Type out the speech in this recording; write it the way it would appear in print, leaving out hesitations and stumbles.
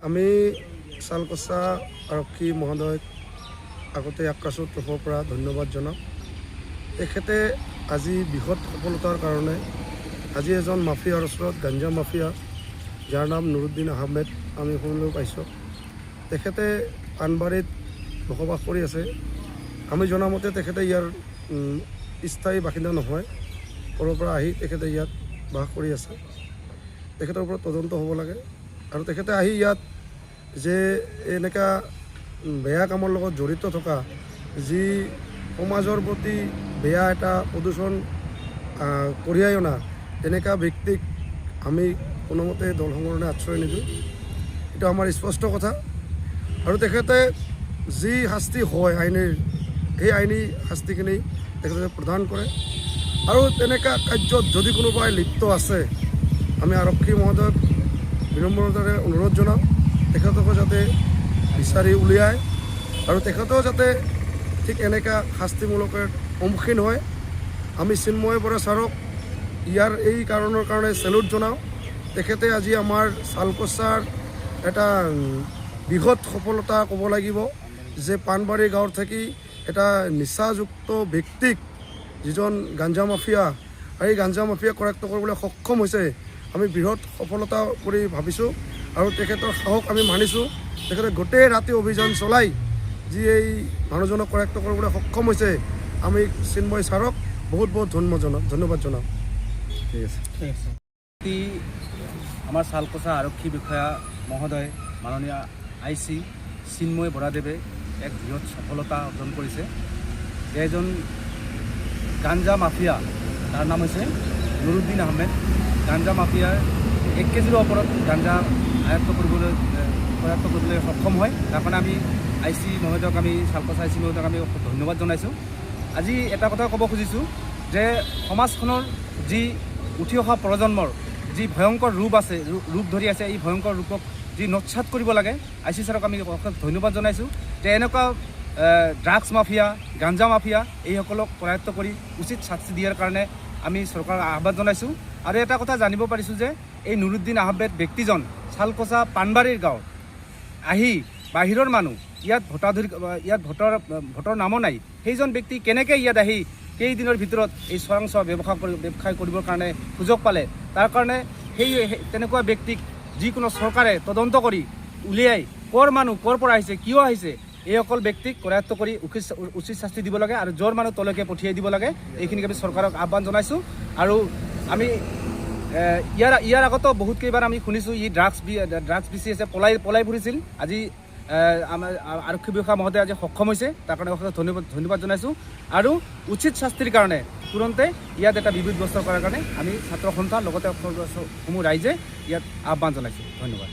আমি চালকচা আৰক্ষী মহোদয়ক আগতে আকাশৰ তৰফৰ পৰা ধন্যবাদ জনাওঁ। তেখেতে আজি বৃহৎ সফলতাৰ কাৰণে আজি এজন মাফিয়াৰ ওচৰত গাঞ্জা মাফিয়া যাৰ নাম নুৰুদ্দিন আহমেদ আমি শুনিবলৈ পাইছোঁ। তেখেতে পাণবাৰীত বসবাস কৰি আছে। আমি জনামতে তেখেতে ইয়াৰ স্থায়ী বাসিন্দা নহয়, ক'ৰ পৰা আহি তেখেতে ইয়াত বাস কৰি আছে। তেখেতৰ ওপৰত তদন্ত হ'ব লাগে আৰু তেখেতে আহি ইয়াত যে এনেকুৱা বেয়া কামৰ লগত জড়িত থকা যি সমাজৰ প্ৰতি বেয়া এটা প্ৰদূষণ কঢ়িয়াই অনা তেনেকুৱা ব্যক্তিক আমি কোনোমতে দল সংগঠনে আশ্ৰয় নিদিওঁ, এইটো আমাৰ স্পষ্ট কথা। আৰু তেখেতে যি শাস্তি হয় আইনীৰ, সেই আইনী শাস্তিখিনি তেখেতে প্ৰদান কৰে। আৰু তেনেকুৱা কাৰ্যত যদি কোনোবাই লিপ্ত আছে, আমি আৰক্ষী মহোদয়ক বিনম্ৰতাৰে অনুৰোধ জনাওঁ তেখেতকো যাতে বিচাৰি উলিয়ায় আৰু তেখেতেও যাতে ঠিক এনেকুৱা শাস্তিমূলকৰ সন্মুখীন হয়। আমি চিন্ময় বৰা ছাৰক ইয়াৰ এই কাৰণৰ কাৰণে চেলুট জনাওঁ। তেখেতে আজি আমাৰ চালকচাৰ এটা বৃহৎ সফলতা ক'ব লাগিব যে পাণবাৰী গাঁৱৰ থাকি এটা নিচাযুক্ত ব্যক্তিক যিজন গাঞ্জা মাফিয়া, এই গাঞ্জা মাফিয়া কৰায়ত্ব কৰিবলৈ সক্ষম হৈছে। আমি বৃহৎ সফলতা কৰি ভাবিছোঁ আৰু তেখেতৰ সাহস আমি মানিছোঁ। তেখেতে গোটেই ৰাতি অভিযান চলাই যি এই মানুহজনক কৰায়ত্ব কৰিবলৈ সক্ষম হৈছে। আমি চিন্ময় ছাৰক বহুত বহুত ধন্যবাদ জনাওঁ। ঠিক আছে। আমাৰ চালকচা আৰক্ষী বিষয়া মহোদয় মাননীয় IC চিন্ময় বৰাদেৱে এক বৃহৎ সফলতা অৰ্জন কৰিছে। এজন গাঞ্জা মাফিয়া, তাৰ নাম হৈছে নুৰুদ্দিন আহমেদ। গাঞ্জা মাফিয়াৰ 1 কেজিৰ ওপৰত গাঞ্জা আয়ত্ত কৰিবলৈ সক্ষম হয়। তাৰ কাৰণে আমি IC মহোদয়ক, আমি চালকচা IC মহোদয়ক আমি ধন্যবাদ জনাইছোঁ। আজি এটা কথা ক'ব খুজিছোঁ যে সমাজখনৰ যি উঠি অহা প্ৰজন্মৰ যি ভয়ংকৰ ৰূপ ধৰি আছে, এই ভয়ংকৰ ৰূপক যি নৎসাত কৰিব লাগে, IC ছাৰক আমি ধন্যবাদ জনাইছোঁ যে এনেকুৱা ড্ৰাগছ মাফিয়া, গাঞ্জা মাফিয়া এইসকলক কৰায়ত্ব কৰি উচিত শাস্তি দিয়াৰ কাৰণে আমি চৰকাৰক আহ্বান জনাইছোঁ। আৰু এটা কথা জানিব পাৰিছোঁ যে এই নুৰুদ্দিন আহমেদ ব্যক্তিজন চালকচা পাণবাৰীৰ গাঁৱৰ আহি বাহিৰৰ মানুহ, ইয়াত ভোটৰ নামো নাই, সেইজন ব্যক্তি কেনেকৈ ইয়াত আহি কেইদিনৰ ভিতৰত এই চোৰাংচোৱা ব্যৱসায় কৰিবৰ কাৰণে সুযোগ পালে। তাৰ কাৰণে তেনেকুৱা ব্যক্তিক যিকোনো চৰকাৰে তদন্ত কৰি উলিয়াই ক'ৰ মানুহ, ক'ৰ পৰা আহিছে, কিয় আহিছে, এইসকল ব্যক্তিক কৰায়ত্ব কৰি উচিত শাস্তি দিব লাগে আৰু য'ৰ মানুহ তলৈকে পঠিয়াই দিব লাগে। এইখিনিক আমি চৰকাৰক আহ্বান জনাইছোঁ। আৰু আমি ইয়াৰ আগতো বহুত কেইবাৰ আমি শুনিছোঁ ই ড্ৰাগছ বেচি আছে, পলাই ফুৰিছিল। আজি আমাৰ আৰক্ষী বিষয়া মহোদয় আজি সক্ষম হৈছে, তাৰ কাৰণে ধন্যবাদ জনাইছোঁ। আৰু উচিত শাস্তিৰ কাৰণে তুৰন্তে ইয়াত এটা বিবিধ ব্যৱস্থা কৰাৰ কাৰণে আমি ছাত্ৰ সন্থা লগতে সমূহ ৰাইজে ইয়াত আহ্বান জনাইছোঁ। ধন্যবাদ।